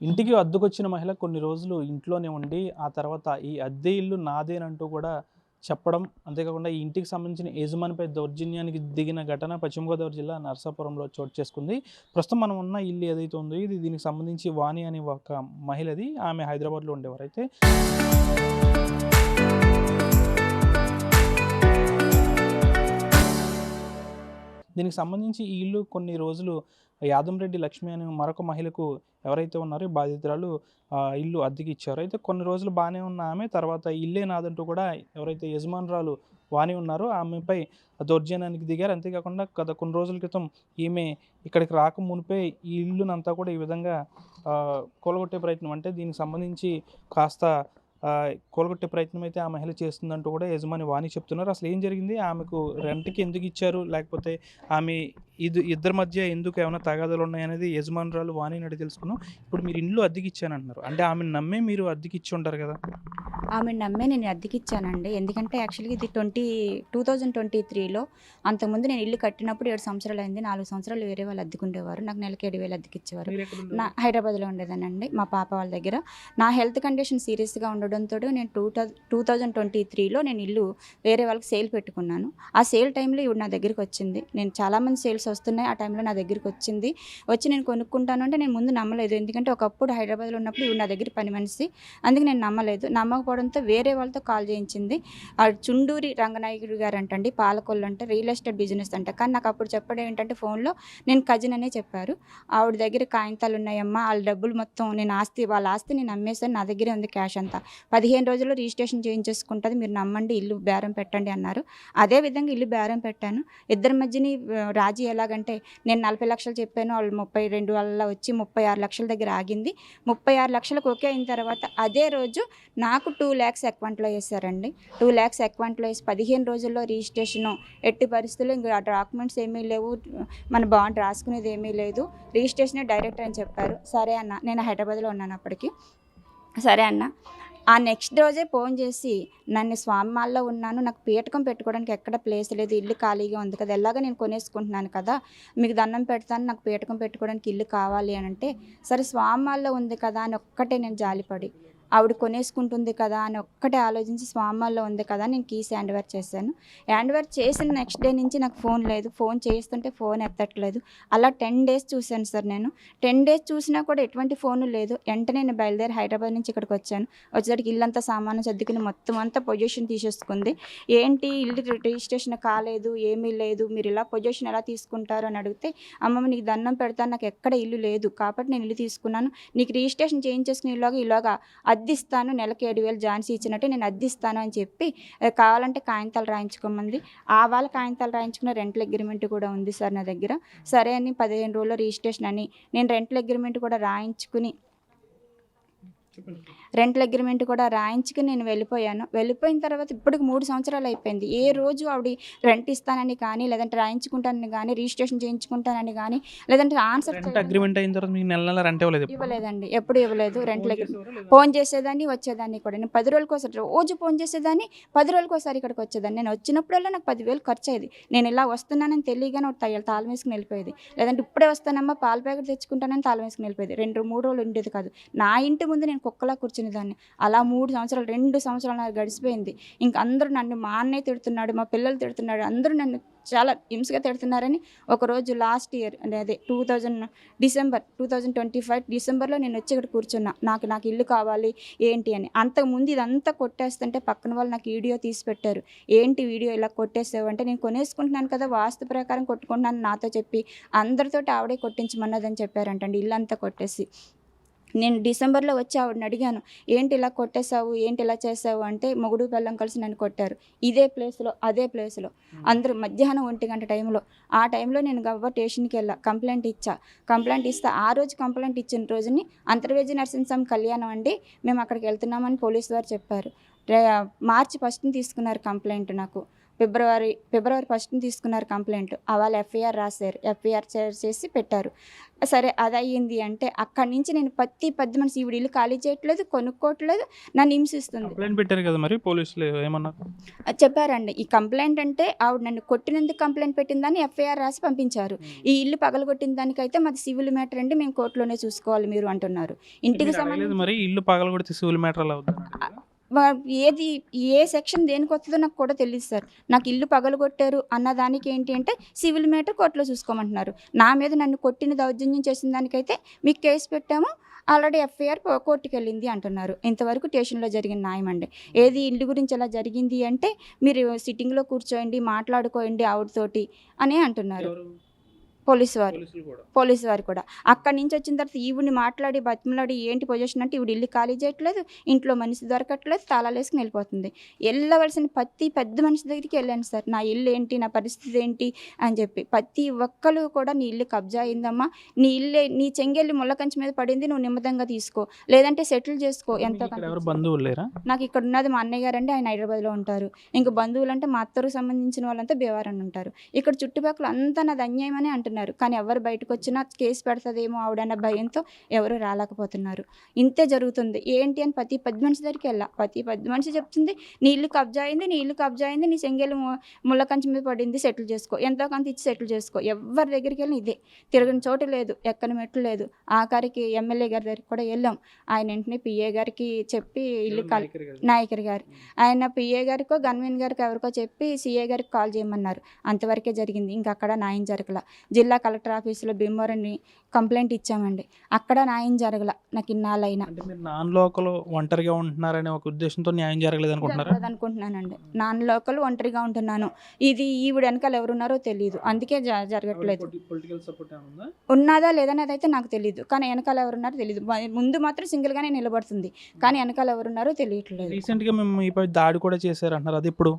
ఇంటికి అద్దెకొచ్చిన మహిళ కొన్ని రోజులు ఇంట్లోనే ఉండి, ఆ తర్వాత ఈ అద్దె ఇల్లు నాదేనంటూ కూడా చెప్పడం, అంతేకాకుండా ఈ ఇంటికి సంబంధించిన యజమానిపై దౌర్జన్యానికి దిగిన ఘటన పశ్చిమ గోదావరి జిల్లా నరసాపురంలో చోటు చేసుకుంది. ప్రస్తుతం మనం ఉన్న ఇల్లు ఏదైతే ఉందో దీనికి సంబంధించి వాణి అనే ఒక మహిళది. ఆమె హైదరాబాద్‌లో ఉండేవారు. అయితే దీనికి సంబంధించి ఈ ఇల్లు కొన్ని రోజులు యాదంరెడ్డి లక్ష్మి అనే మరొక మహిళకు ఎవరైతే ఉన్నారో ఈ బాధితురాలు ఇల్లు అద్దెకి ఇచ్చారు. అయితే కొన్ని రోజులు బానే ఉన్న ఆమె తర్వాత ఇల్లే నాదంటూ కూడా ఎవరైతే యజమానురాలు వాణి ఉన్నారో ఆమెపై దౌర్జన్యానికి దిగారు. అంతేకాకుండా గత కొన్ని రోజుల క్రితం ఈమె ఇక్కడికి రాకమునుపే ఈ ఇల్లునంతా కూడా ఈ విధంగా కూలగొట్టే ప్రయత్నం, అంటే దీనికి సంబంధించి కాస్త కూలగొట్టే ప్రయత్నం అయితే ఆ మహిళ చేస్తుందంటూ కూడా యజమాని వాణి చెప్తున్నారు. అసలు ఏం జరిగింది? ఆమెకు రెంట్‌కి ఎందుకిచ్చారు? లేకపోతే ఆమె ఇద్దరి మధ్య ఎందుకు ఏమైనా తగాదాలున్నాయనేది యజమానురాలు వాణిని అడిగి తెలుసుకుందాం. ఇప్పుడు మీరు ఇల్లు అద్దెకిచ్చానంటున్నారు. అంటే ఆమెను నమ్మే మీరు అద్దెకిచ్చి ఉంటారు గదా! ఆమెను నమ్మే నేను అద్దెకిచ్చానండి. ఎందుకంటే యాక్చువల్‌గా ఇది 2023లో అంతకుముందు నేను ఇల్లు కట్టినప్పుడు 7 సంవత్సరాలయింది. 4 సంవత్సరాలు వేరే వాళ్ళు అద్దెకుండేవారు. నాకు నెలకి 7,000 అద్దెకిచ్చేవారు. మీరెక్కడుండేవారు? హైదరాబాద్‌లో ఉండేదాన్నండి మా పాప వాళ్ళ దగ్గర. నా హెల్త్ కండిషన్ సీరియస్‌గా ఉండడంతోటి నేను 2023లో నేను ఇల్లు వేరే వాళ్ళకి సేల్ పెట్టుకున్నాను. ఆ సేల్ టైంలో ఈవిడ నా దగ్గరికొచ్చింది. నేను చాలామంది సేల్స్ వస్తున్నాయి. ఆ టైంలో నా దగ్గరికొచ్చింది. వచ్చి నేను కొనుక్కుంటాను అంటే నేను ముందు నమ్మలేదు. ఎందుకంటే ఒకప్పుడు హైదరాబాద్‌లో ఉన్నప్పుడు ఈవిడ నా దగ్గర పని మనిషి. అందుకే నేను నమ్మలేదు. నమ్మకపోవడంతో వేరే వాళ్ళతో కాల్ చేయించింది. చుండూరి రంగనాయకుడు గారంటండి, పాలకొల్లు రియల్ ఎస్టేట్ బిజినెస్ అంట. కానీ నాకు అప్పుడు చెప్పడం ఏంటంటే ఫోన్‌లో నేను కజిన్ అనే చెప్పారు. ఆవిడ దగ్గర కాగితాలున్నాయమ్మా, ఆళ్ళ డబ్బులు మొత్తం వాళ్ళ ఆస్తి నేను అమ్మేసాను. నా దగ్గరే ఉంది క్యాష్ అంతా. 15 రోజుల్లో రిజిస్ట్రేషన్ చేయించేసుకుంటది. మీరు నమ్మండి, ఇల్లు బేరం పెట్టండి అన్నారు. అదే విధంగా ఇల్లు బేరం పెట్టాను. ఇద్దరి మధ్యని రాజీ ఎలాగంటే నేను 40,00,000 చెప్పాను. వాళ్ళు 32 అలా వచ్చి 36,00,000 దగ్గర ఆగింది. 36,00,000కి ఓకే అయిన తర్వాత అదే రోజు నాకు 2,00,000 అకౌంట్‌లో ఏసారండి. 2,00,000 అకౌంట్‌లో ఏసి 15 రోజుల్లో రిజిస్ట్రేషను. ఎట్టి పరిస్థితుల్లో ఇంక డాక్యుమెంట్స్ ఏమీ లేవు. మన బాండ్ రాసుకునేది ఏమీ లేదు. రిజిస్ట్రేషనే డైరెక్ట్ అని చెప్పారు. సరే అన్న. నేను హైదరాబాద్‌లో ఉన్నాను అప్పటికి. సరే అన్న. ఆ నెక్స్ట్ రోజే ఫోన్ చేసి నన్ను స్వామిమాల్లో ఉన్నాను. నాకు పీటకం పెట్టుకోవడానికి ఎక్కడ ప్లేస్ లేదు. ఇల్లు ఖాళీగా ఉంది కదా! ఎలాగో నేను కొనేసుకుంటున్నాను కదా! మీకు దండం పెడతాను. నాకు పీటకం పెట్టుకోవడానికి ఇల్లు కావాలి అనంటే, సరే స్వామిమాల్లో ఉంది కదా అని ఒక్కటే నేను జాలిపడి, ఆవిడ కొనేసుకుంటుంది కదా అని ఒక్కటే ఆలోచించి స్వామిమాల్లో ఉంది కదా అని నేను కీస్ హ్యాండ్ ఓవర్ చేశాను. హ్యాండ్ ఓవర్ చేసిన నెక్స్ట్ డే నుంచి నాకు ఫోన్ లేదు. ఫోన్ చేస్తుంటే ఫోన్ ఎత్తట్లేదు. అలా 10 డేస్ చూశాను సార్ నేను. 10 డేస్ చూసినా కూడా ఎటువంటి ఫోను లేదు. వెంటనే నేను బయలుదేరి హైదరాబాద్ నుంచి ఇక్కడికొచ్చాను. వచ్చేసరికి ఇల్లంతా సామాను సర్దుకుని మొత్తం అంతా పొజిషన్ తీసేసుకుంది. ఏంటి ఇల్లు రిజిస్ట్రేషన్ కాలేదు, ఏమీ లేదు. మీరు ఇలా పొజిషన్ ఎలా తీసుకుంటారు అని అడిగితే, అమ్మమ్మ నీకు దండం పెడతాను, నాకు ఎక్కడ ఇల్లు లేదు. కాబట్టి నేను ఇల్లు తీసుకున్నాను. నీకు రిజిస్ట్రేషన్ చేయించేసుకుని ఈలోగా అద్దిస్తాను. నెలకి 7,000 ఝాన్సీ ఇచ్చినట్టే నేను అద్దిస్తాను అని చెప్పి కావాలంటే కాగితాలు రాయించుకోమంది. వాళ్ళ కాగితాలు రాయించుకున్న రెంటల్ అగ్రీమెంట్ కూడా ఉంది సార్ నా దగ్గర. సరే అని 15 రోజుల్లో రిజిస్ట్రేషన్ అని నేను రెంటల్ అగ్రీమెంట్ కూడా రాయించుకుని నేను వెళ్ళిపోయాను. వెళ్ళిపోయిన తర్వాత ఇప్పటికి 3 సంవత్సరాలు అయిపోయింది. ఏ రోజు ఆవిడ రెంట్ ఇస్తానని కానీ, లేదంటే రాయించుకుంటానని కానీ, రిజిస్ట్రేషన్ చేయించుకుంటానని కానీ, లేదంటే ఆన్సర్ రెంట్ అగ్రీమెంట్ అయిన తర్వాత మీకు నెల నెల రెంట్ ఇవ్వలేదు ఎప్పుడు? ఇవ్వలేదండి. ఎప్పుడు ఇవ్వలేదు. ఫోన్ రెంట్‌లు చేసేవారా లేదా? ఫోన్ చేసేదాన్ని, వచ్చేదాన్ని కూడా. నేను 10 రోజులకోసారి రోజు ఫోన్ చేసేదాన్ని, 10 రోజులకోసారి ఇక్కడికొచ్చేదాన్ని. నేను వచ్చినప్పుడల్లా నాకు 10,000 ఖర్చయ్యేది. నేను ఇలా వస్తున్నానని తెలియగానే తాళం వేసుకొని వెళ్ళిపోయేది. లేదంటే ఇప్పుడే వస్తానమ్మా పాల ప్యాకెట్ తెచ్చుకుంటానని తాళం వేసుకొని వెళ్ళిపోయేది. 2, 3 రోజులు ఉండేది కాదు. నా ఇంటి ముందు నేను కుక్కలా కూర్చునేదాన్ని. అలా 3 సంవత్సరాలు, 2 సంవత్సరాలున్నర గడిచిపోయింది. ఇంక అందరూ మా అన్నయ్య తిడుతున్నాడు, మా పిల్లలు తిడుతున్నాడు. అందరూ నన్ను చాలా హింసగా తిడుతున్నారని ఒకరోజు లాస్ట్ ఇయర్ అదే 2025 డిసెంబర్‌లో నేనొచ్చి ఇక్కడ కూర్చున్నా. నాకు ఇల్లు కావాలి ఏంటి అని. అంతకుముందు ఇదంతా కొట్టేస్తుంటే పక్కన వాళ్ళు నాకు వీడియో తీసి పెట్టారు. ఏంటి వీడియో ఇలా కొట్టేసావు అంటే, నేను కొనేసుకుంటున్నాను కదా! వాస్తు ప్రకారం కొట్టుకుంటున్నాను నాతో చెప్పి అందరితోటి ఆవిడే కొట్టించమన్నదని చెప్పారంటండి ఇల్లంతా కొట్టేసి. నేను డిసెంబర్‌లో వచ్చి ఆవిడని అడిగాను. ఏంటి ఇలా కొట్టేసావు? ఏంటి ఇలా చేసావు? అంటే మొగుడు, పెళ్ళాం కలిసి నన్ను కొట్టారు. ఇదే ప్లేస్‌లో, అదే ప్లేస్‌లో. అందరూ మధ్యాహ్నం 1 టైంలో. ఆ టైంలో నేను గవ్వ స్టేషన్‌కెళ్ళా. కంప్లెయింట్ ఇచ్చా. కంప్లెయింట్ ఇస్తే ఆ రోజు కంప్లెయింట్ ఇచ్చిన రోజుని అంతర్వేది నరసింహస్వామి కళ్యాణం అండి, మేము అక్కడికి వెళ్తున్నామని పోలీసు వారు చెప్పారు. మార్చి 1ని తీసుకున్నారు కంప్లెయింట్ నాకు. ఫిబ్రవరి 1ని తీసుకున్నారు కంప్లైంట్. వాళ్ళు ఎఫ్ఐఆర్ రాశారు. ఎఫ్ఐఆర్ చేసి పెట్టారు. సరే అది అయ్యింది అంటే అక్కడి నుంచి నేను ప్రతి 10 మనిషి ఈవిడ ఇల్లు ఖాళీ చేయట్లేదు, కొనుక్కోవట్లేదు, నన్ను హింసిస్తుంది. కంప్లైంట్ పెట్టారు కదా మరి పోలీసులు ఏమన్నారు? చెప్పారండి. ఈ కంప్లైంట్ అంటే ఆవిడ నన్ను కొట్టినందుకు కంప్లైంట్ పెట్టిందని ఎఫ్ఐఆర్ రాసి పంపించారు. ఈ ఇల్లు పగలగొట్టిన దానికైతే మాది సివిల్ మ్యాటర్ అండి, మేము కోర్టులోనే చూసుకోవాలి మీరు అంటున్నారు. ఇంటికి సంబంధించి మరి ఇల్లు పగలగొడితే సివిల్ మ్యాటర్ అలా అవుతుంది. ఏది ఏ సెక్షన్ దేనికి వస్తుందో నాకు కూడా తెలియదు సార్. నాకు ఇల్లు పగలగొట్టారు అన్నదానికి ఏంటి అంటే సివిల్ మ్యాటర్ కోర్టులో చూసుకోమంటున్నారు. నా మీద నన్ను కొట్టిన దౌర్జన్యం చేసిన దానికైతే మీకు కేసు పెట్టాము, ఆల్రెడీ ఎఫ్ఐఆర్ కోర్టుకి వెళ్ళింది అంటున్నారు. ఇంతవరకు స్టేషన్లో జరిగిన న్యాయం అండి. ఏది ఇల్లు గురించి ఎలా జరిగింది అంటే మీరు సిట్టింగ్లో కూర్చోండి, మాట్లాడుకోండి ఆవిడతోటి అని అంటున్నారు పోలీసు వారు కూడా. అక్కడి నుంచి వచ్చిన తర్వాత ఈవిడిని మాట్లాడి బతిమలాడి ఏంటి పొజిషన్ అంటే ఈవిడ ఇల్లు ఖాళీ చేయట్లేదు, ఇంట్లో మనిషి దొరకట్లేదు, తాళాలు వేసుకుని వెళ్ళిపోతుంది. వెళ్ళవలసిన ప్రతి పెద్ద మనిషి దగ్గరికి వెళ్ళాను సార్. నా ఇల్లు ఏంటి, నా పరిస్థితి ఏంటి అని చెప్పి ప్రతి ఒక్కరు కూడా నీ ఇల్లు కబ్జా అయిందమ్మా, నీ ఇల్లు నీ చెంగెళ్ళి ముళ్ళకంచి మీద పడింది, నువ్వు నిమ్మదంగా తీసుకో, లేదంటే సెటిల్ చేసుకో. ఎంతో బంధువులు లేరా? నాకు ఇక్కడ ఉన్నది మా అన్నయ్య గారు అండి, ఆయన హైదరాబాద్లో ఉంటారు. ఇంకా బంధువులు అంటే మా అత్తరు సంబంధించిన వాళ్ళంతా భీమవరం ఉంటారు. ఇక్కడ చుట్టుపక్కల అంతా నాది అన్యాయం అని అంటున్నారు. కానీ ఎవరు బయటకు వచ్చినా కేసు పెడతదేమో ఆవిడన్న భయంతో ఎవరు రాలేకపోతున్నారు. ఇంతే జరుగుతుంది. ఏంటి అని ప్రతి 10 మనిషి దగ్గరికి వెళ్ళా. ప్రతి 10 మనిషి చెప్తుంది నీ ఇల్లు కబ్జా అయింది, నీ చెంగేలు ముళ్ళ కంచి మీద పడింది, సెటిల్ చేసుకో, ఎంతో కొంత ఇచ్చి సెటిల్ చేసుకో. ఎవరి దగ్గరికి వెళ్ళిన ఇదే, తిరగని చోటు లేదు, ఎక్కని మెట్లు లేదు. ఆఖరికి ఎమ్మెల్యే గారి దగ్గరికి కూడా వెళ్ళాం. ఆయన వెంటనే పిఏ గారికి చెప్పి ఇల్లు నాయకర్ గారు, ఆయన పిఏ గారికో గన్మెన్ గారికి ఎవరికో చెప్పి సిఏ గారికి కాల్ చేయమన్నారు. అంతవరకే జరిగింది. ఇంకా అక్కడ న్యాయం జరగల. జిల్లా కలెక్టర్ ఆఫీసులో భీమవరంని కంప్లైంట్ ఇచ్చామండి. అక్కడ న్యాయం జరగల. నాకు ఇన్నాళ్ళైనా నాన్ లోకల్ ఒంటరిగా ఉంటున్నారనే ఒక ఉద్దేశంతో న్యాయం జరగలేదు అనుకుంటున్నానండి. నాన్ లోకల్ ఒంటరిగా ఉంటున్నాను, ఇది ఈవిడ వెనకాల ఎవరున్నారో తెలియదు, అందుకే జరగట్లేదు. ఉన్నదా లేదనేది అయితే నాకు తెలియదు, కానీ వెనకాల ఎవరున్నారో తెలియదు. ముందు మాత్రం సింగిల్గానే నిలబడుతుంది, కానీ వెనకాల ఎవరున్నారో తెలియట్లేదు. రీసెంట్గా మేము ఈ దాడి కూడా చేశారు అంటున్నారు, అది ఇప్పుడు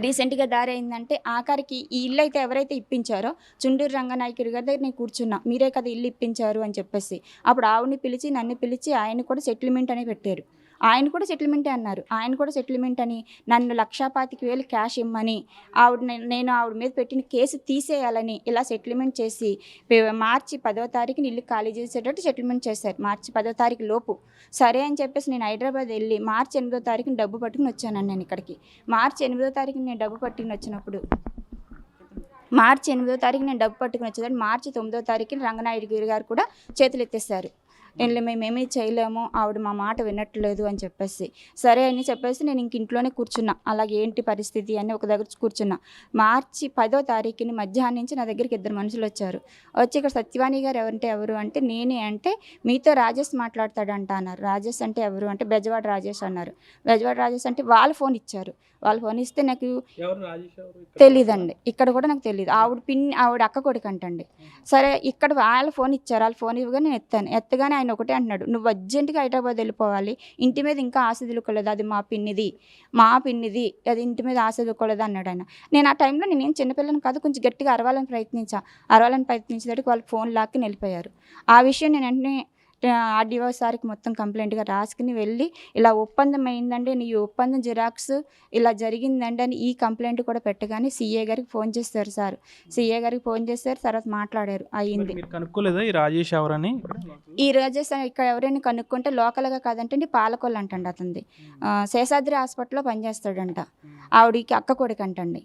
రీసెంట్గా దారి అయిందంటే ఆఖరికి ఈ ఇల్లు అయితే ఎవరైతే ఇప్పించారో చుండూరు రంగనాయకుడి గారి దగ్గర నేను కూర్చున్నా, మీరే కదా ఇల్లు ఇప్పించారు అని చెప్పేసి. అప్పుడు ఆవిడని పిలిచి నన్ను పిలిచి ఆయన కూడా సెటిల్మెంట్ అని పెట్టారు. ఆయన కూడా సెటిల్మెంటే అన్నారు. ఆయన కూడా సెటిల్మెంట్ అని నన్ను 1,25,000 క్యాష్ ఇమ్మని, నేను ఆవిడ మీద పెట్టిన కేసు తీసేయాలని ఇలా సెటిల్మెంట్ చేసి మార్చి 10వ తారీఖున ఇల్లు ఖాళీ చేసేటట్టు సెటిల్మెంట్ చేశారు. మార్చి 10వ తారీఖు లోపు సరే అని చెప్పేసి నేను హైదరాబాద్ వెళ్ళి మార్చి 8వ తారీఖున డబ్బు పట్టుకుని వచ్చాను. నేను ఇక్కడికి మార్చి 8వ తారీఖున నేను డబ్బు పట్టుకుని వచ్చినప్పుడు మార్చి 8వ తారీఖు నేను డబ్బు పట్టుకుని వచ్చేదాన్ని. మార్చి 9వ తారీఖున రంగనాయుడు గారు కూడా చేతులు ఎత్తేస్తారు. మేమేమీ చేయలేము, ఆవిడ మా మాట వినట్లేదు అని చెప్పేసి. సరే అని చెప్పేసి నేను ఇంక ఇంట్లోనే కూర్చున్నా. అలాగే ఏంటి పరిస్థితి అని ఒక దగ్గర కూర్చున్నా. మార్చి 10వ తారీఖుని మధ్యాహ్నం నుంచి నా దగ్గరికి 2 మనుషులు వచ్చారు. వచ్చి ఇక్కడ సత్యవాణి గారు ఎవరు అంటే నేనే అంటే మీతో రాజేష్ మాట్లాడతాడంట అన్నారు. రాజేష్ అంటే ఎవరు అంటే బెజవాడ రాజేష్ అన్నారు. బెజవాడ రాజేష్ అంటే వాళ్ళు ఫోన్ ఇచ్చారు. వాళ్ళు ఫోన్ ఇస్తే నాకు తెలీదండి, ఇక్కడ కూడా నాకు తెలియదు. ఆవిడ అక్క కొడుకు అంటండి. సరే ఇక్కడ వాళ్ళ ఫోన్ ఇచ్చారు. వాళ్ళ ఫోన్ ఇవ్వగా నేను ఎత్తగానే ఆయన ఒకటే అంటున్నాడు, నువ్వు అర్జెంటుగా హైదరాబాద్ వెళ్ళిపోవాలి, ఇంటి మీద ఇంకా ఆశ దిలుకోలేదు, అది మా పిన్నిది, అది ఇంటి మీద ఆశ దిలుకోలేదు అన్నాడు ఆయన. నేను ఆ టైంలో నేనేం చిన్నపిల్లని కాదు, కొంచెం గట్టిగా అరవాలని ప్రయత్నించేసరికి వాళ్ళు ఫోన్ లాక్కి వెళ్ళిపోయారు. ఆ విషయం నేను వెంటనే ఆర్డీఓ సార్కి మొత్తం కంప్లైంట్గా రాసుకుని వెళ్ళి ఇలా ఒప్పందం అయిందండి, నీ ఒప్పందం జిరాక్స్ ఇలా జరిగిందండి అని ఈ కంప్లైంట్ కూడా పెట్టగానే సీఏ గారికి ఫోన్ చేస్తారు సార్. సీఏ గారికి ఫోన్ చేస్తారు, తర్వాత మాట్లాడారు. అయ్యింది. కనుక్కోలేదా ఈ రాజేష్ ఎవరని? ఈ రాజేష్ ఇక్కడ ఎవరైనా కనుక్కుంటే లోకల్గా కాదంటే పాలకొల్లు అంటండి. అతనిది శేషాద్రి హాస్పిటల్లో పనిచేస్తాడంట. ఆవిడికి అక్క కొడుకు అంటండి.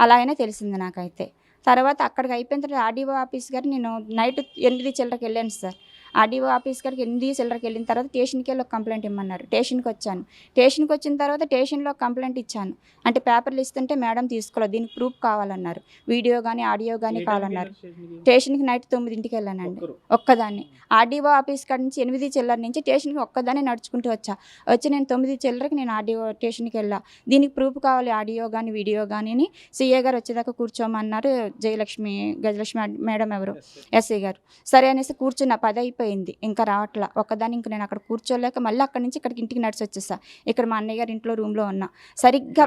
అలాగనే తెలిసింది నాకైతే. తర్వాత అక్కడికి అయిపోయిన తర్వాత ఆర్డీఓ ఆఫీస్ గారు నేను నైట్ 8 చిల్లరకి వెళ్ళాను సార్. ఆర్డీఓ ఆఫీస్ గారికి 8 చిల్లరకి వెళ్ళిన తర్వాత స్టేషన్కి వెళ్ళి ఒక కంప్లైంట్ ఇమ్మన్నారు. స్టేషన్కి వచ్చాను. స్టేషన్కి వచ్చిన తర్వాత స్టేషన్లో కంప్లైంట్ ఇచ్చాను. అంటే పేపర్లు ఇస్తుంటే మేడం తీసుకోలేదు, దీనికి ప్రూఫ్ కావాలన్నారు, వీడియో కానీ ఆడియో కానీ కావాలన్నారు. స్టేషన్కి నైట్ 9ంటికి వెళ్ళానండి ఒక్కదాన్ని. ఆర్డీఓ ఆఫీస్ కాడ నుంచి 8 చిల్లర నుంచి స్టేషన్కి ఒక్కదాన్ని నడుచుకుంటూ వచ్చి నేను 9 చిల్లరకి నేను ఆర్డీఓ స్టేషన్కి వెళ్ళా. దీనికి ప్రూఫ్ కావాలి, ఆడియో కానీ వీడియో కానీ అని సీఏ గారు వచ్చేదాకా కూర్చోమన్నారు. గజలక్ష్మి మేడం ఎవరు ఎస్ఐ గారు. సరే అనేసి కూర్చున్నా. 10 అయిపోయింది, ఇంకా రావట్లా. ఒక్కదాన్ని ఇంక నేను అక్కడ కూర్చోలేక మళ్ళీ అక్కడి నుంచి ఇక్కడికి ఇంటికి నడిచి వచ్చేసా. ఇక్కడ మా అన్నయ్య గారి ఇంట్లో రూమ్లో ఉన్నా. సరిగ్గా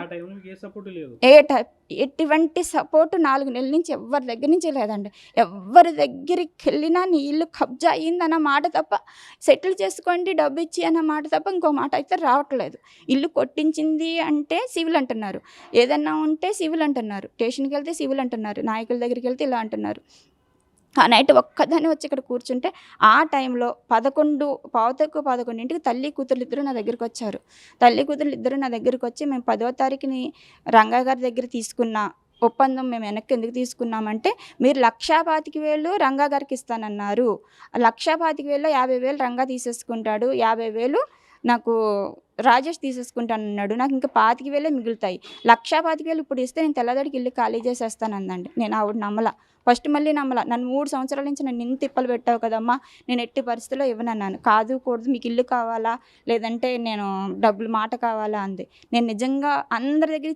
ఎటువంటి సపోర్టు 4 నెలల నుంచి ఎవరి దగ్గర నుంచి లేదండి. ఎవరి దగ్గరికి వెళ్ళినా నీ ఇల్లు కబ్జా అయ్యిందన్న మాట తప్ప, సెటిల్ చేసుకోండి డబ్బు ఇచ్చి అన్న మాట తప్ప ఇంకో మాట అయితే రావట్లేదు. ఇల్లు కొట్టించింది అంటే సివిల్ అంటున్నారు, ఏదన్నా ఉంటే సివిల్ అంటున్నారు, స్టేషన్కి వెళ్తే సివిల్ అంటున్నారు, నాయకుల దగ్గరికి వెళ్తే ఇలా అంటున్నారు. ఆ నైట్ ఒక్కదాన్ని వచ్చి ఇక్కడ కూర్చుంటే ఆ టైంలో 11:15 తల్లి కూతురు ఇద్దరు నా దగ్గరికి వచ్చారు. తల్లి కూతురు ఇద్దరు నా దగ్గరికి వచ్చి, మేము 10వ తారీఖుని రంగా గారి దగ్గర తీసుకున్న ఒప్పందం మేము వెనక్కి ఎందుకు తీసుకున్నామంటే, మీరు 1,25,000 రంగా గారికి ఇస్తానన్నారు. 1,25,000లో 50,000 రంగా తీసేసుకుంటాడు, 50,000 నాకు రాజేష్ తీసేసుకుంటానన్నాడు. నాకు ఇంకా 25,000 మిగులుతాయి. 1,25,000 ఇప్పుడు ఇస్తే నేను తెల్లదడికి ఇల్లు ఖాళీ చేసేస్తానందండి. నేను ఆవిడ నమ్మలా. ఫస్ట్ మళ్ళీ నమ్మలా. నన్ను 3 సంవత్సరాల నుంచి నన్ను ఇన్ని తిప్పలు పెట్టావు కదమ్మా, నేను ఎట్టి పరిస్థితుల్లో ఇవ్వనన్నాను. కాదు కూడదు, మీకు ఇల్లు కావాలా లేదంటే నేను డబ్బులు మాట కావాలా అంది. నేను నిజంగా అందరి దగ్గర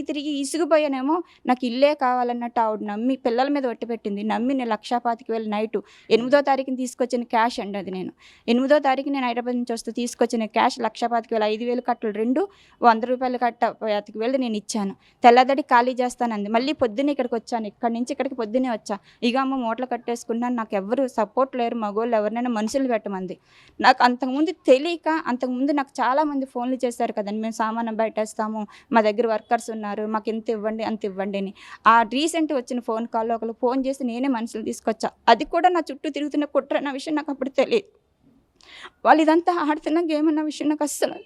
తిరిగి ఇసుగుపోయానేమో, నాకు ఇల్లే కావాలన్నట్టు ఆవిడ నమ్మి పిల్లల మీద ఒట్టి పెట్టింది. నమ్మి నేను 1,25,000 నైటు 8వ తారీఖున తీసుకొచ్చిన క్యాష్ అండి అది. నేను 8వ తారీఖు నేను హైదరాబాద్ నుంచి వస్తే తీసుకొచ్చిన క్యాష్ 1,25,000, 5,000 కట్టలు 2, 100 రూపాయలు కట్ట 25,000 నేను ఇచ్చాను. తెల్లదడి ఖాళీ చేస్తానంది. మళ్ళీ పొద్దున్నే ఇక్కడికి వచ్చాను. ఇక్కడి నుంచి ఇక్కడికి పొద్దున్నే వచ్చా. ఇక అమ్మ మూటలు కట్టేసుకున్నాను, నాకు ఎవరు సపోర్ట్ లేరు, మగోళ్ళు ఎవరినైనా మనుషులు పెట్టమంది. నాకు అంతకుముందు తెలియక, అంతకుముందు నాకు చాలామంది ఫోన్లు చేశారు కదండి, మేము సామాను బయటేస్తాము, మా దగ్గర వర్కర్స్ ఉన్నారు, మాకు ఇంత ఇవ్వండి అంత ఇవ్వండి అని. ఆ రీసెంట్ వచ్చిన ఫోన్ కాల్లో ఒకరు ఫోన్ చేసి నేనే మనుషులు తీసుకొచ్చా. అది కూడా నా చుట్టూ తిరుగుతున్న కుట్ర అన్న విషయం నాకు అప్పుడు తెలియదు. వాళ్ళు ఇదంతా ఆడుతున్న గేమ్ అన్న విషయం నాకు అస్సలు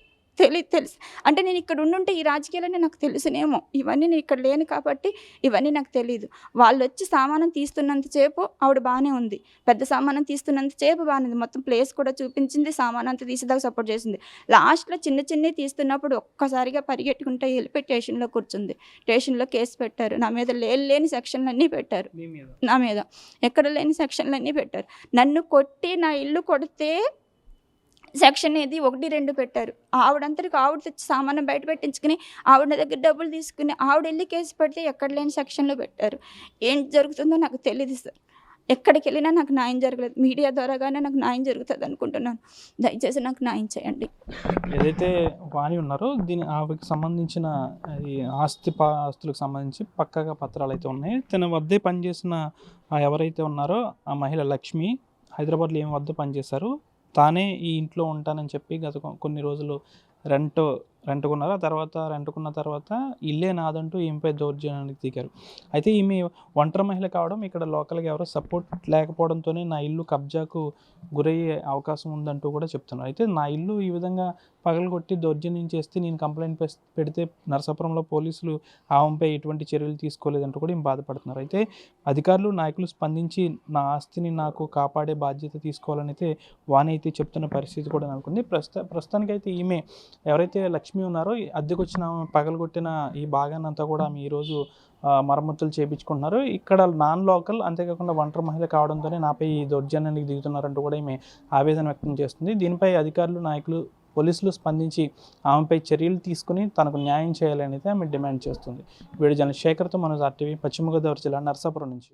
తెలుసు. అంటే నేను ఇక్కడ ఉండుంటే ఈ రాజకీయాలన్నీ నాకు తెలుసునేమో, ఇవన్నీ నేను ఇక్కడ లేను కాబట్టి ఇవన్నీ నాకు తెలియదు. వాళ్ళు వచ్చి సామానం తీస్తున్నంతసేపు ఆవిడ బాగానే ఉంది, పెద్ద సామానం తీస్తున్నంతసేపు బాగానే ఉంది, మొత్తం ప్లేస్ కూడా చూపించింది, సామానం అంతా తీసేదాకా సపోర్ట్ చేసింది. లాస్ట్లో చిన్నవి తీస్తున్నప్పుడు ఒక్కసారిగా పరిగెట్టుకుంటే వెళ్ళిపోయి స్టేషన్లో కూర్చుంది. స్టేషన్లో కేసు పెట్టారు నా మీద, లేని సెక్షన్లన్నీ పెట్టారు నా మీద, ఎక్కడ లేని సెక్షన్లన్నీ పెట్టారు. నన్ను కొట్టి నా ఇల్లు కొడితే సెక్షన్ ఏది 1, 2 పెట్టారు. ఆవిడంతటికి ఆవిడ తెచ్చి సామాను బయట పెట్టించుకుని ఆవిడ దగ్గర డబ్బులు తీసుకుని ఆవిడ వెళ్ళి కేసు పెడితే ఎక్కడ లేని సెక్షన్లో పెట్టారు. ఏం జరుగుతుందో నాకు తెలియదు సార్. ఎక్కడికి వెళ్ళినా నాకు న్యాయం జరగలేదు. మీడియా ద్వారాగానే నాకు న్యాయం జరుగుతుంది అనుకుంటున్నాను. దయచేసి నాకు న్యాయం చేయండి. ఏదైతే వాణి ఉన్నారో ఆవిడకి సంబంధించిన ఈ ఆస్తులకు సంబంధించి పక్కాగా పత్రాలు అయితే ఉన్నాయి. తన వద్దే పనిచేసిన ఎవరైతే ఉన్నారో ఆ మహిళ లక్ష్మి హైదరాబాద్లో ఏం వద్ద పనిచేశారు, తానే ఈ ఇంట్లో ఉంటానని చెప్పి గత కొన్ని రోజులు రెంట్కున్నారు. ఆ తర్వాత రెంట్కున్న తర్వాత ఇల్లే నాదంటూ ఈమెపై దౌర్జన్యానికి దిగారు. అయితే ఈమె ఒంటరి మహిళ కావడం, ఇక్కడ లోకల్గా ఎవరో సపోర్ట్ లేకపోవడంతోనే నా ఇల్లు కబ్జాకు గురయ్యే అవకాశం ఉందంటూ కూడా చెప్తున్నారు. అయితే నా ఇల్లు ఈ విధంగా పగలగొట్టి దౌర్జన్యం చేస్తే నేను కంప్లైంట్ పెడితే నరసాపురంలో పోలీసులు ఆమెపై ఎటువంటి చర్యలు తీసుకోలేదంటూ కూడా ఈమె బాధపడుతున్నారు. అయితే అధికారులు నాయకులు స్పందించి నా ఆస్తిని నాకు కాపాడే బాధ్యత తీసుకోవాలని అయితే వాణి అయితే చెప్తున్న పరిస్థితి కూడా అనుకుంది. ప్రస్తుతానికైతే ఈమె ఎవరైతే లక్ష్మి ఉన్నారో అద్దెకొచ్చిన పగలగొట్టిన ఈ భాగానంతా కూడా ఆమె ఈరోజు మరమ్మతులు చేయించుకుంటున్నారు. ఇక్కడ నాన్ లోకల్, అంతేకాకుండా ఒంటరి మహిళ కావడంతోనే నాపై ఈ దౌర్జన్యానికి దిగుతున్నారంటూ కూడా ఈమె ఆవేదన వ్యక్తం చేస్తుంది. దీనిపై అధికారులు, నాయకులు, పోలీసులు స్పందించి ఆమెపై చర్యలు తీసుకుని తనకు న్యాయం చేయాలని అయితే ఆమె డిమాండ్ చేస్తుంది. వీడియో జర్నలిస్ట్ శేఖర్తో మనోజ్ RTV, పశ్చిమ గోదావరి జిల్లా నరసాపురం నుంచి.